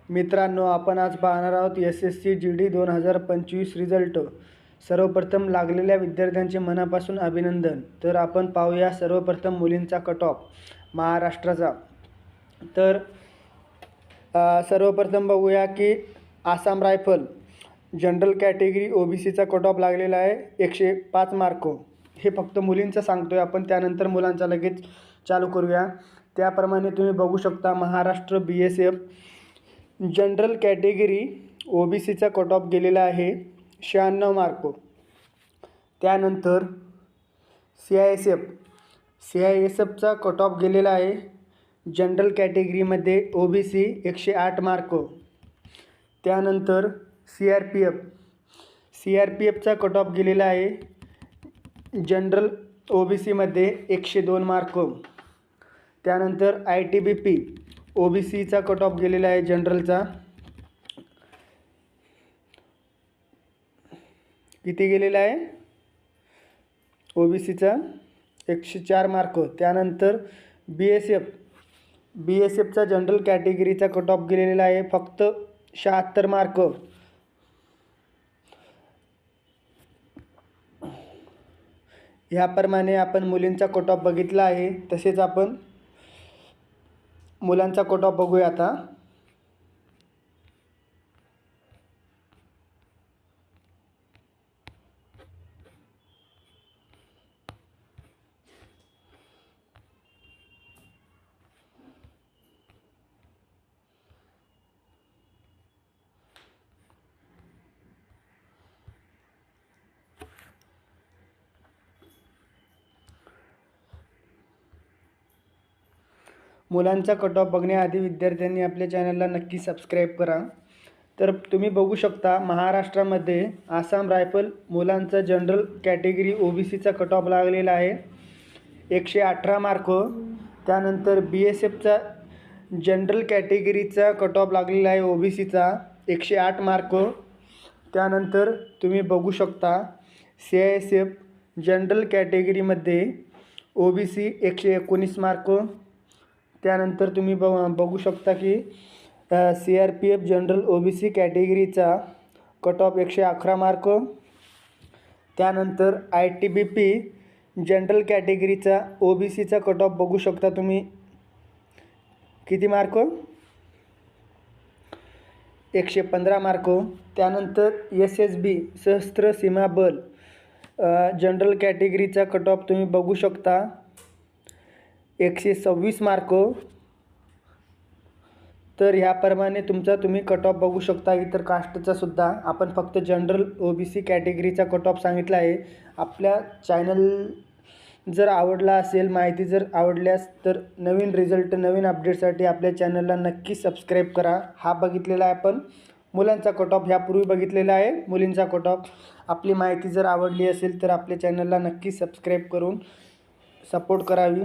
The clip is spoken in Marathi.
मित्रांनो, आपण आज पाहणार आहोत SSC GD 2025 रिझल्ट. सर्वप्रथम लागलेल्या विद्यार्थ्यांचे मनापासून अभिनंदन. तर आपण पाहूया सर्वप्रथम मुलींचा कट ऑफ महाराष्ट्राचा. तर सर्वप्रथम बघूया की आसाम रायफल जनरल कॅटेगरी OBCचा कट ऑफ लागलेला आहे 105 मार्क. हे फक्त मुलींचं सांगतोय आपण, त्यानंतर मुलांचा लगेच चालू करूया. त्याप्रमाणे तुम्ही बघू शकता महाराष्ट्र BSF जनरल कॅटेगरी OBCचा कट ऑफ गेलेला आहे 96 मार्क. त्यानंतर CISFचा कट ऑफ गेलेला आहे जनरल कॅटेगरीमध्ये OBC 108 मार्क. त्यानंतर CRPFचा कट ऑफ गेलेला आहे जनरल OBCमध्ये 102 मार्क. त्यानंतर ITBP OBCचा कट ऑफ गेलेला आहे जनरलचा, किती गेलेला आहे OBCचा 104 मार्क. त्यानंतर BSFचा जनरल कॅटेगरीचा कट ऑफ गेलेला आहे फक्त 76 मार्क. ह्याप्रमाणे आपण मुलींचा कट ऑफ बघितला आहे. तसेच आपण मुलांचा कट ऑफ बघूया आता. मुलांचा कट ऑफ बघण्याआधी विद्यार्थ्यांनी आपल्या चॅनलला नक्की सबस्क्राईब करा. तर तुम्ही बघू शकता महाराष्ट्रामध्ये आसाम रायफल मुलांचा जनरल कॅटेगरी OBCचा कट ऑफ लागलेला आहे 118 मार्क. त्यानंतर BSFचा जनरल कॅटेगरीचा कट ऑफ लागलेला आहे OBCचा 108 मार्क. त्यानंतर तुम्ही बघू शकता CISF जनरल कॅटेगरीमध्ये OBC 119 मार्क. त्यानंतर तुम्ही बघू शकता की CRPF जनरल OBC कॅटेगरीचा कट ऑफ 111 मार्क. त्यानंतर ITBP जनरल कॅटेगरीचा OBCचा कट ऑफ बघू शकता तुम्ही, किती मार्क 115 मार्क. त्यानंतर SSB सशस्त्र सीमा बल जनरल कॅटेगरीचा कट ऑफ तुम्ही बघू शकता 126 मार्क. तर ह्याप्रमाणे तुम्ही कट ऑफ बघू शकता. इतर कास्टचा सुद्धा आपण फक्त जनरल OBC कॅटेगरीचा कट ऑफ सांगितला आहे. आपल्या चॅनल जर आवडला असेल, माहिती जर आवडल्यास, तर नवीन रिझल्ट नवीन अपडेटसाठी आपल्या चॅनलला नक्की सबस्क्राईब करा. हा बघितलेला आहे आपण मुलांचा कट ऑफ, ह्यापूर्वी बघितलेला आहे मुलींचा कट ऑफ. आपली माहिती जर आवडली असेल तर आपल्या चॅनलला नक्की सबस्क्राईब करून सपोर्ट करावी.